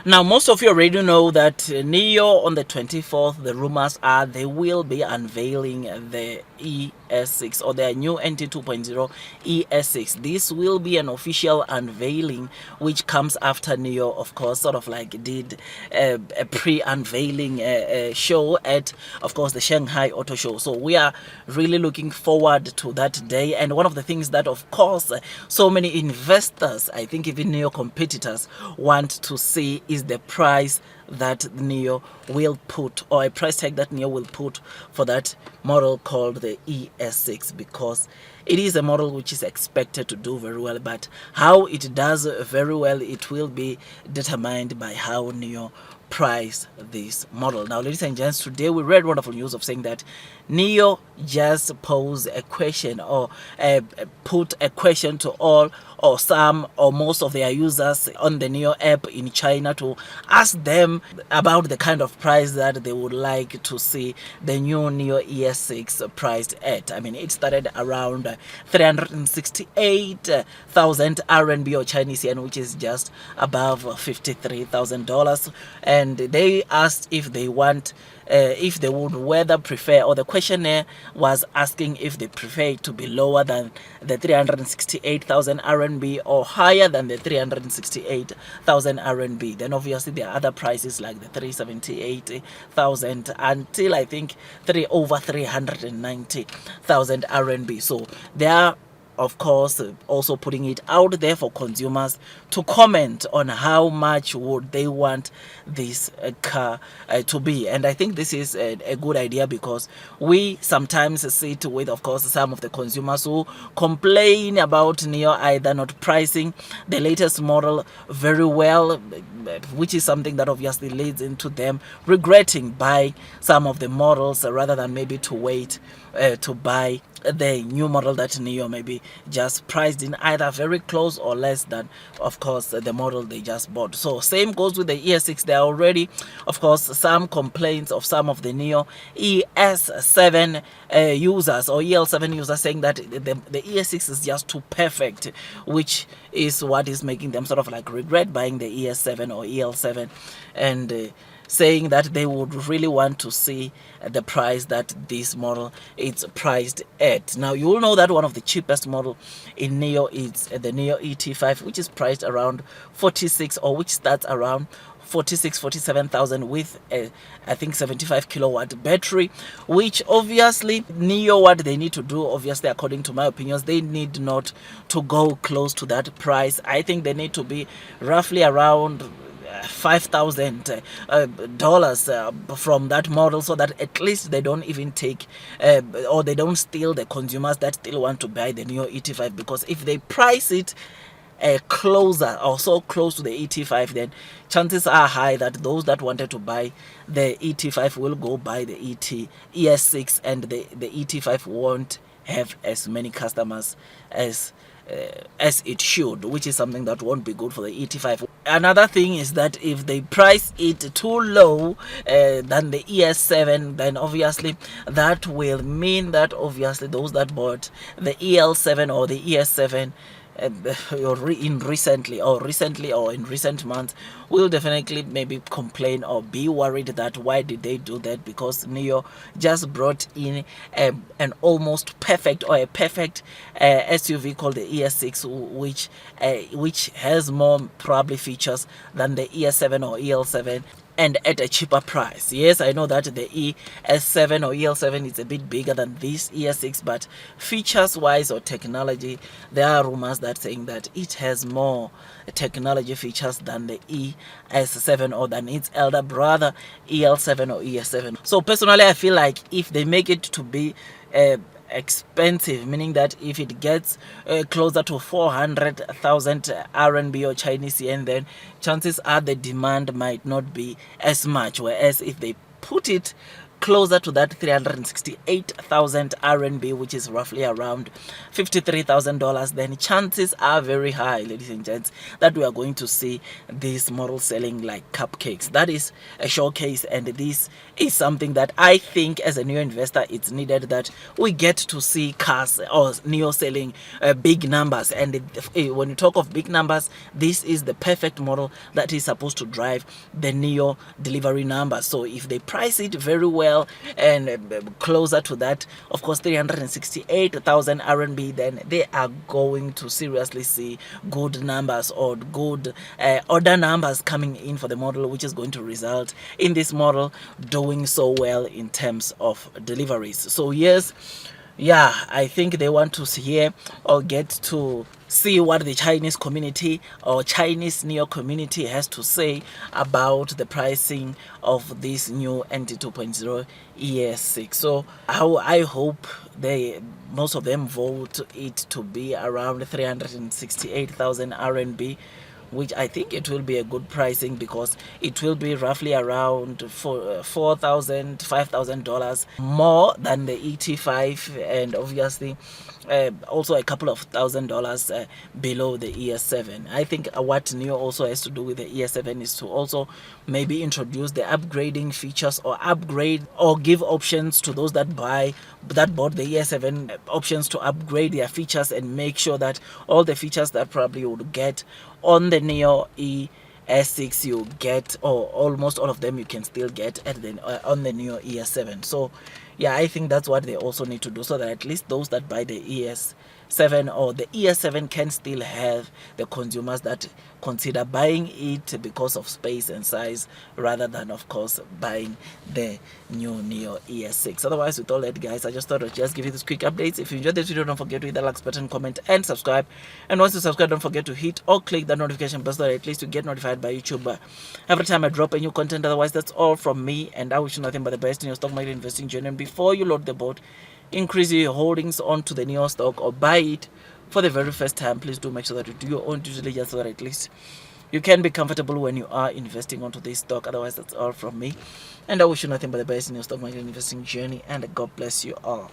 Now, most of you already know that Nio on the 24th, the rumors are they will be unveiling the ES6 or their new NT 2.0 ES6. This will be an official unveiling, which comes after Nio, of course, sort of like did a pre-unveiling show at, of course, the Shanghai Auto Show. So we are really looking forward to that day. And one of the things that, of course, so many investors, I think even Nio competitors, want to see is the price that Nio will put, or a price tag that Nio will put for that model called the ES6, because it is a model which is expected to do very well, but how it does very well, it will be determined by how Nio price this model. Now, ladies and gents, today we read wonderful news of saying that Nio just posed a question, or put a question to all or some or most of their users on the Nio app in China to ask them about the kind of price that they would like to see the new Nio ES6 priced at. I mean, it started around 368,000 RMB or Chinese yen, which is just above $53,000. And they asked if they want, if they would rather prefer, or the questionnaire was asking if they prefer to be lower than the 368,000 RMB or higher than the 368,000 RMB. Then obviously there are other prices like the 378,000 until I think over 390,000 RMB. So there are, of course, also putting it out there for consumers to comment on how much would they want this car to be. And I think this is a good idea, because we sometimes sit with, of course, some of the consumers who complain about Nio either not pricing the latest model very well, which is something that obviously leads into them regretting buying some of the models rather than maybe to wait to buy the new model that Nio maybe just priced in either very close or less than, of course, the model they just bought. So same goes with the ES6. There are already, of course, some complaints of some of the Nio ES7 users or EL7 users saying that the ES6 is just too perfect, which is what is making them sort of like regret buying the ES7 or EL7, and saying that they would really want to see the price that this model is priced at. Now, you will know that one of the cheapest model in Nio is the Nio ET5, which is priced around 46, or which starts around 47,000 with a, I think, 75 kilowatt battery, which obviously Nio, what they need to do, obviously according to my opinions, they need not to go close to that price. I think they need to be roughly around $5,000 from that model, so that at least they don't even take or they don't steal the consumers that still want to buy the Nio ET5. Because if they price it closer or so close to the ET5, then chances are high that those that wanted to buy the ET5 will go buy the ES6, and the ET5 won't have as many customers as it should, which is something that won't be good for the ET5. Another thing is that if they price it too low than the ES7, then obviously that will mean that obviously those that bought the EL7 or the ES7 in recent months will definitely maybe complain or be worried that why did they do that, because Nio just brought in an almost perfect or a perfect SUV called the ES6, which has more probably features than the ES7 or EL7, and at a cheaper price. Yes, I know that the ES7 or EL7 is a bit bigger than this ES6, but features wise or technology, there are rumors that saying that it has more technology features than the ES7 or than its elder brother EL7 or ES7. So personally, I feel like if they make it to be expensive, meaning that if it gets closer to 400,000 RMB or Chinese yen, then chances are the demand might not be as much. Whereas if they put it closer to that 368,000 RMB, which is roughly around $53,000, then chances are very high, ladies and gents, that we are going to see this model selling like cupcakes. That is a showcase, and this is something that I think as a new investor it's needed, that we get to see cars or Nio selling big numbers. And when you talk of big numbers, this is the perfect model that is supposed to drive the Nio delivery numbers. So if they price it very well and closer to that, of course, 368,000 RMB, then they are going to seriously see good numbers or good order numbers coming in for the model, which is going to result in this model doing so well in terms of deliveries. So yes, yeah, I think they want to hear or get to see what the Chinese community or Chinese Neo community has to say about the pricing of this new NT 2.0 ES6. So I hope most of them vote it to be around 368,000 RMB, which I think it will be a good pricing, because it will be roughly around $4,000, $5,000 more than the ET5, and obviously also a couple of $1,000 below the ES7. I think what Nio also has to do with the ES7 is to also maybe introduce the upgrading features, or upgrade or give options to those that bought the ES7, options to upgrade their features and make sure that all the features that probably you would get on the Nio ES6 you get, or almost all of them you can still get on the Nio ES7. So yeah, I think that's what they also need to do, so that at least those that buy the ES7 or the ES7 can still have the consumers that consider buying it because of space and size, rather than of course buying the new Nio ES6. Otherwise, with all that, guys, I just thought I'd just give you this quick updates. If you enjoyed this video, don't forget to hit the like button, comment and subscribe. And once you subscribe, don't forget to hit or click the notification bell, so that at least you get notified by YouTube every time I drop a new content. Otherwise, that's all from me, and I wish you nothing but the best in your stock market investing journey. And before you load the boat, increase your holdings onto the Nio stock or buy it for the very first time, please do make sure that you do your own due diligence, so that at least you can be comfortable when you are investing onto this stock. Otherwise, that's all from me, and I wish you nothing but the best in your stock market investing journey, and God bless you all.